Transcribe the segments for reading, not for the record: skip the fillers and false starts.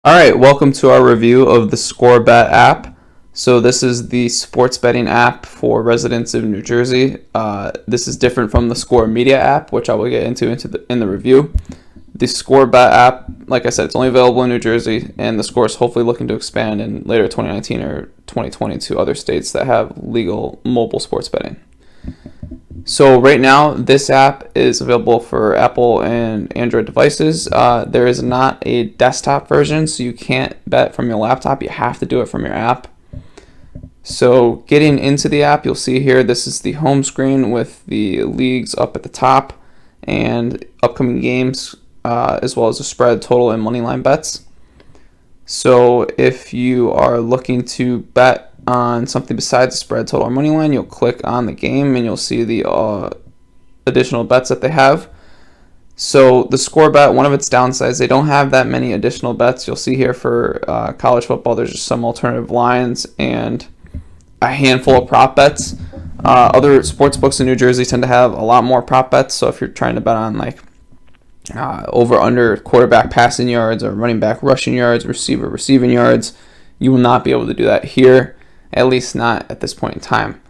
Alright, welcome to our review of the theScore app. So this is the sports betting app for residents of New Jersey. This is different from the theScore Media app, which I will get into in the review. The theScore app, like I said, it's only available in New Jersey, and theScore is hopefully looking to expand in later 2019 or 2020 to other states that have legal mobile sports betting. So right now, this app is available for Apple and Android devices. There is not a desktop version, so you can't bet from your laptop. You have to do it from your app. So getting into the app, you'll see here, this is the home screen with the leagues up at the top and upcoming games, as well as the spread, total, and money line bets. So if you are looking to bet on something besides the spread, total, or money line, you'll click on the game and you'll see the additional bets that they have. So the theScore bet, one of its downsides, they don't have that many additional bets. You'll see here for college football, there's just some alternative lines and a handful of prop bets. Other sports books in New Jersey tend to have a lot more prop bets. So if you're trying to bet on like over under quarterback passing yards or running back rushing yards, receiver receiving yards, you will not be able to do that here, at least not at this point in time.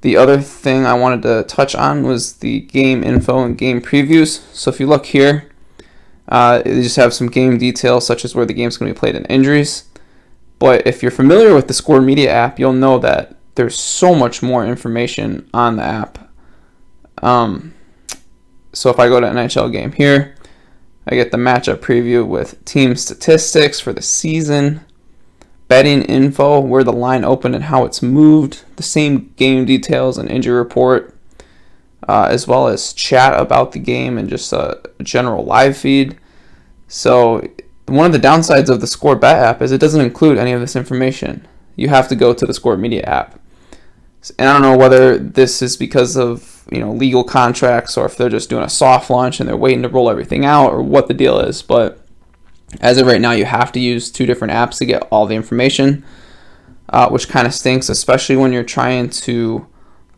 The other thing I wanted to touch on was the game info and game previews. So if you look here, they just have some game details such as where the game's going to be played and injuries. But if you're familiar with the theScore Media app, you'll know that there's so much more information on the app. So if I go to NHL game here, I get the matchup preview with team statistics for the season, betting info, where the line opened and how it's moved, the same game details and injury report, as well as chat about the game and just a general live feed. So one of the downsides of the theScore app is it doesn't include any of this information. You have to go to the theScore Media app. And I don't know whether this is because of legal contracts or if they're just doing a soft launch and they're waiting to roll everything out or what the deal is, but as of right now, you have to use two different apps to get all the information, which kind of stinks, especially when you're trying to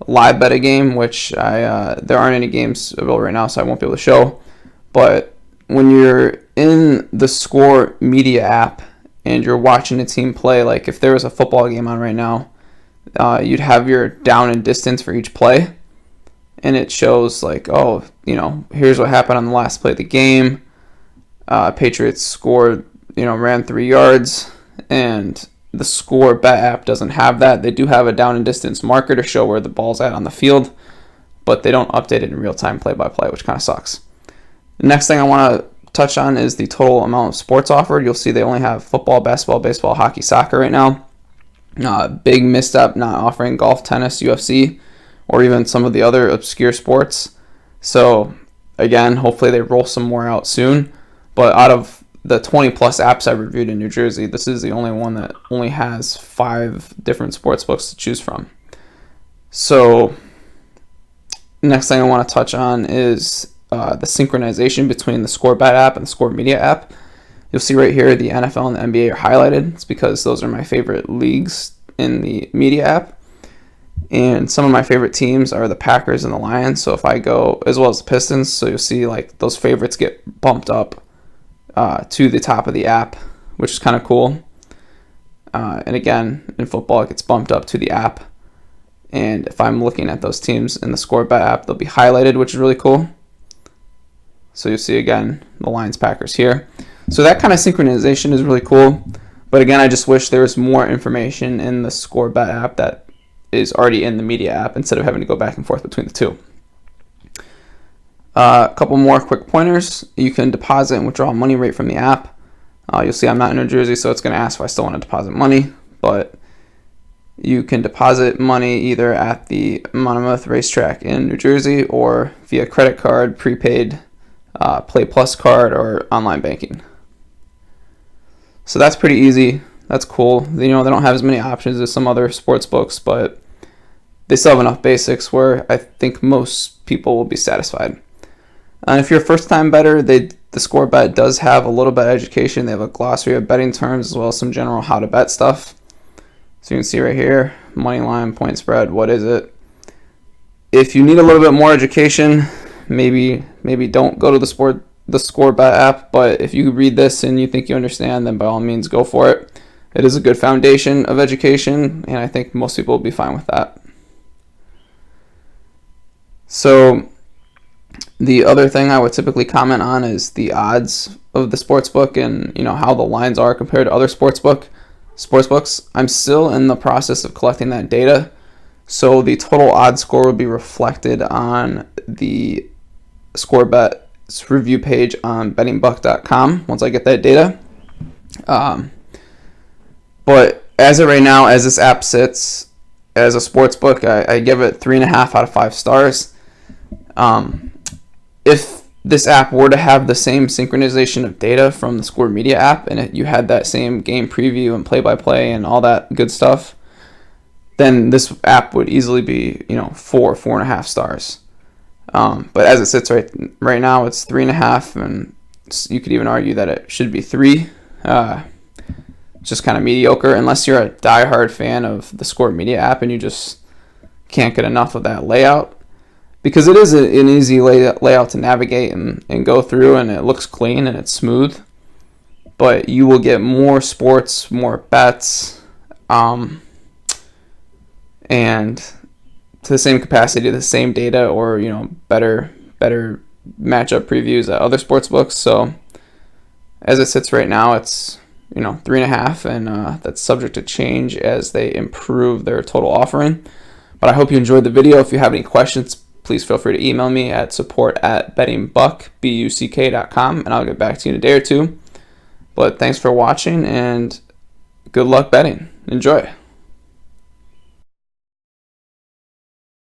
live bet a game, which there aren't any games available right now, so I won't be able to show. But when you're in the theScore Media app and you're watching a team play, like if there was a football game on right now, you'd have your down and distance for each play, and it shows like, oh, here's what happened on the last play of the game. Patriots scored, ran 3 yards, and the theScore app doesn't have that. They do have a down and distance marker to show where the ball's at on the field, but they don't update it in real time play-by-play, which kind of sucks. The next thing I want to touch on is the total amount of sports offered. You'll see they only have football, basketball, baseball, hockey, soccer right now. Big misstep not offering golf, tennis, UFC, or even some of the other obscure sports. So again, hopefully they roll some more out soon. But out of the 20 plus apps I've reviewed in New Jersey, this is the only one that only has 5 different sports books to choose from. So next thing I want to touch on is the synchronization between the theScore app and the theScore Media app. You'll see right here the NFL and the NBA are highlighted. It's because those are my favorite leagues in the Media app. And some of my favorite teams are the Packers and the Lions. So if I go, as well as the Pistons, so you'll see like those favorites get bumped up to the top of the app, which is kind of cool. And again, in football, it gets bumped up to the app. And if I'm looking at those teams in the theScore app, they'll be highlighted, which is really cool. So you'll see again the Lions, Packers here. So that kind of synchronization is really cool. But again, I just wish there was more information in the theScore app that is already in the Media app instead of having to go back and forth between the two. A couple more quick pointers. You can deposit and withdraw money right from the app. You'll see I'm not in New Jersey, so it's going to ask if I still want to deposit money. But you can deposit money either at the Monmouth Racetrack in New Jersey or via credit card, prepaid, Play Plus card, or online banking. So that's pretty easy. That's cool. They don't have as many options as some other sports books, but they still have enough basics where I think most people will be satisfied. And if you're a first-time bettor, the theScore bet does have a little bit of education. They have a glossary of betting terms as well as some general how to bet stuff. So you can see right here, money line, point spread, what is it? If you need a little bit more education, maybe don't go to the the Score Bet app, but if you read this and you think you understand, then by all means go for it. It is a good foundation of education, and I think most people will be fine with that. So the other thing I would typically comment on is the odds of the sportsbook and how the lines are compared to other sportsbooks. I'm still in the process of collecting that data, so the total odds score will be reflected on the Score Bet's review page on bettingbuck.com once I get that data. But as of right now, as this app sits as a sportsbook, I give it 3.5 out of 5 stars. If this app were to have the same synchronization of data from the Score Media app, and you had that same game preview and play-by-play and all that good stuff, then this app would easily be 4.5 stars. But as it sits right now, it's 3.5, and you could even argue that it should be 3. Just kind of mediocre, unless you're a diehard fan of the Score Media app and you just can't get enough of that layout, because it is an easy layout to navigate and go through, and it looks clean and it's smooth. But you will get more sports, more bets, and to the same capacity, the same data, or better matchup previews at other sports books. So as it sits right now, it's 3.5, and that's subject to change as they improve their total offering. But I hope you enjoyed the video. If you have any questions, please feel free to email me at support@bettingbuck.com, and I'll get back to you in a day or two. But thanks for watching, and good luck betting. Enjoy.